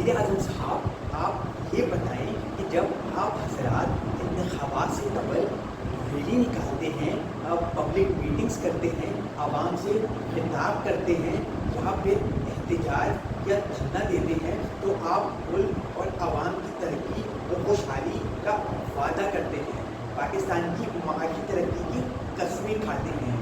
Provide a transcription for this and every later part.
वज़ीर आज़म साहब, आप ये बताएं कि जब आप हज़रात इंतखाबात से कबल रैली निकालते हैं, पब्लिक मीटिंग्स करते हैं, आवाम से खिताब करते हैं, यहाँ पे एहतजाज या धरना देते हैं, तो आप मुल्क और आवाम की तरक्की और खुशहाली का वादा करते हैं, पाकिस्तान की माशी तरक्की की कस्में खाते हैं,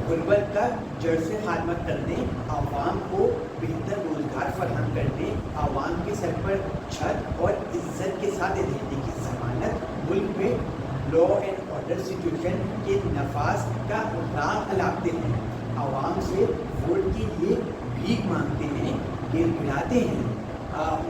गुर्बत का जड़ से खात्मा करने, आवाम को बेहतर रोजगार फराहम करने, आवाम के सर पर छत और इज्जत के साथ रहने की ज़मानत, मुल्क में लॉ एंड ऑर्डर सिचुएशन के नफाज का राह अलापते हैं, आवाम से वोट के लिए भीख मांगते हैं, गिड़गिड़ाते हैं,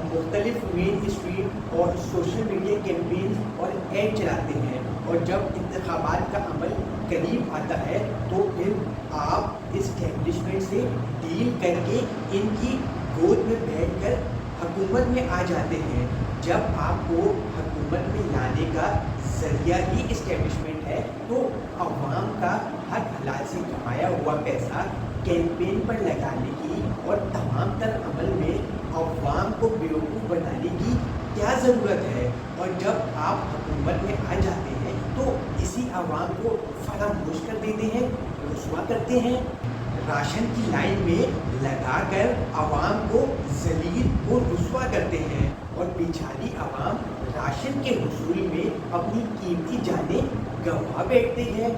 मुख्तलिफ मेन स्ट्रीट और सोशल मीडिया कैंपेन और ऐड चलाते हैं, और जब इंतखाबात का अमल करीब आता है तो फिर आप इस्टेब्लिशमेंट से डील करके इनकी गोद में बैठकर हुकूमत में आ जाते हैं। जब आपको हुकूमत में लाने का जरिया ही इस्टेब्लिशमेंट है तो अवाम का हक हलाल से कमाया हुआ पैसा कैंपेन पर लगाने की और तमाम तर अमल में अवाम को बेवकूफ़ बनाने की क्या ज़रूरत है। और जब आप हुकूमत में आ जाते हैं तो इसी आवाम को फरामोश कर देते हैं, रुस्वा करते हैं, राशन की लाइन में लगाकर आवाम को जलील और रुस्वा करते हैं, और बेचारी आवाम राशन के हुसूल में अपनी कीमती जानें गंवा बैठते हैं,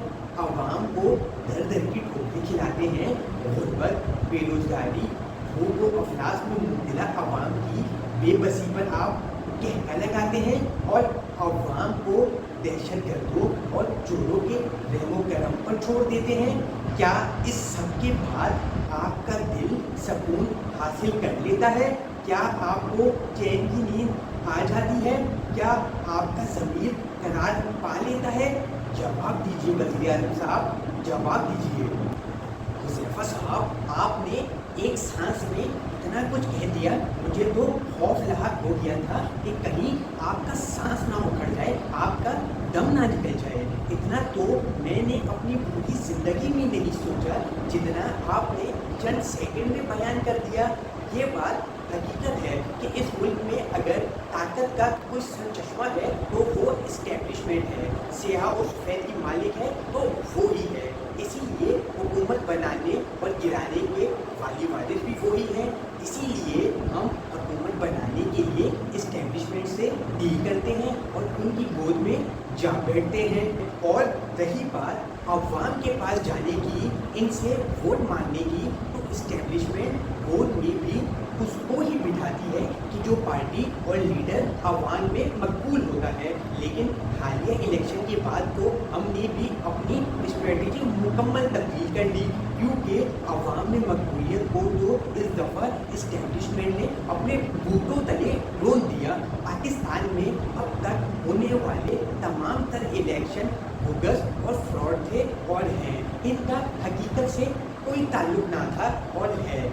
आवाम को दर दर की ठोकरें खिलाते हैं, गुर्बत, बेरोजगारी, भूख व अफलास में मुब्तला आवाम की बेबसी पर आप कहका लगाते हैं और अवाम को दहशतगर्दों और चोरों के रहमो करम पर छोड़ देते हैं। क्या इस सब के बाद आपका दिल सुकून हासिल कर लेता है? क्या आपको चैन की नींद आ जाती है? क्या आपका ज़मीर करार पा लेता है? जवाब दीजिए वज़ीर आज़म साहब, जवाब दीजिए। हुज़ैफ़ा साहब, आपने एक सांस में इतना कुछ कह दिया, मुझे तो खौफ लाहक हो गया था कि कहीं आपका सांस ना उखड़ जाए, आपका दम ना निकल जाए। इतना तो मैंने अपनी पूरी ज़िंदगी में नहीं सोचा जितना आपने चंद सेकंड में बयान कर दिया। ये बात हकीकत है कि इस मुल्क में अगर ताकत का कोई सरचश्मा है तो वो इस्टेब्लिशमेंट है, सियाह और सफ़ेद की मालिक है तो वो ही है। इसीलिए हुकूमत बनाने और गिराने के वाली वारिस भी वो ही है। इसीलिए हम हुकूमत बनाने के लिए इस्टेब्लिशमेंट से डील करते हैं और उनकी गोद में जा बैठते हैं। और रही बात अवाम के पास जाने की, इनसे वोट मांगने की, तो इस्टेब्लिशमेंट गोद में भी उसको ही बिठाती है कि जो पार्टी और लीडर अवाम में मकबूल होता है। लेकिन हालिया इलेक्शन के बाद तो हमने भी अपनी स्ट्रेटजी मुकम्मल तब्दील कर ली, क्योंकि अवाम में मकबूलियत को तो इस दफ़ा इस्टेब्लिशमेंट ने अपने बूटों तले रोल दिया। पाकिस्तान में अब तक होने वाले तमाम तर इलेक्शन बोगस और फ्रॉड थे और हैं, इनका हकीकत से कोई ताल्लुक ना था और है।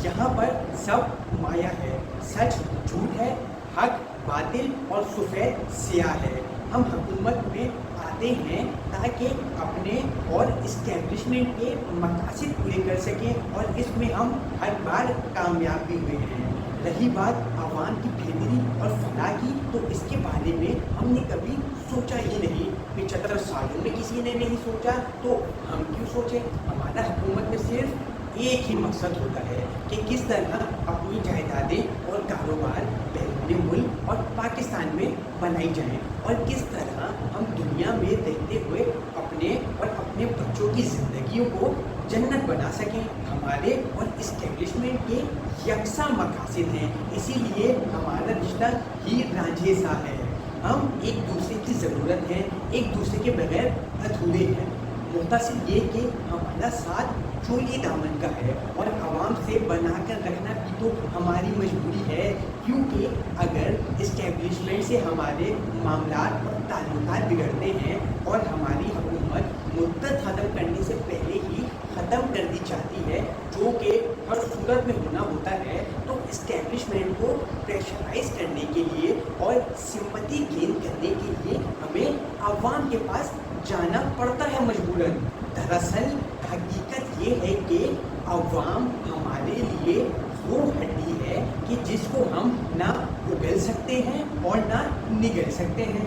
यहाँ पर सब माया है, सच झूठ है, हक बातिल और सफ़ेद स्याह है। हम हुकूमत में आते हैं ताकि अपने और इस्टेब्लिशमेंट के मकासद पूरे कर सकें और इसमें हम हर बार कामयाब भी हुए हैं। रही बात आवाम की बेहतरी और फलाह की, तो इसके बारे में हमने कभी सोचा ही नहीं। 75 सालों में किसी ने नहीं सोचा तो हम क्यों सोचें। हमारा हुकूमत में सिर्फ एक ही मकसद होता है कि किस तरह अपनी जायदादें और कारोबार बैरून मुल्क और पाकिस्तान में बनाई जाएं और किस तरह हम दुनिया में रहते हुए अपने और अपने बच्चों की ज़िंदगियों को जन्नत बना सकें। हमारे और इस्टेब्लिशमेंट के यकसा मकासद हैं, इसीलिए हमारा रिश्ता हीर रांझे सा है। हम एक दूसरे की ज़रूरत है, एक दूसरे के बगैर अधूरे हैं। मुख्तसर ये कि हमारा साथ चोली दामन का है और आवाम से बनाकर रखना भी तो हमारी मजबूरी है, क्योंकि अगर इस्टेब्लिशमेंट से हमारे मामलात और ताल्लुकात बिगड़ते हैं और हमारी हुकूमत मुद्दत ख़त्म करने से पहले ही ख़त्म कर दी जाती है, जो कि हर सूरत में होना होता है, तो इस्टेब्लिशमेंट को प्रेशराइज करने के लिए और सिंपैथी गेन करने के लिए हमें आवाम के पास जाना पड़ता है मजबूरन। दरअसल हकीकत ये है कि अवाम हमारे लिए वो हड्डी है کہ جس کو ہم نہ اگل سکتے ہیں اور نہ نگل سکتے ہیں.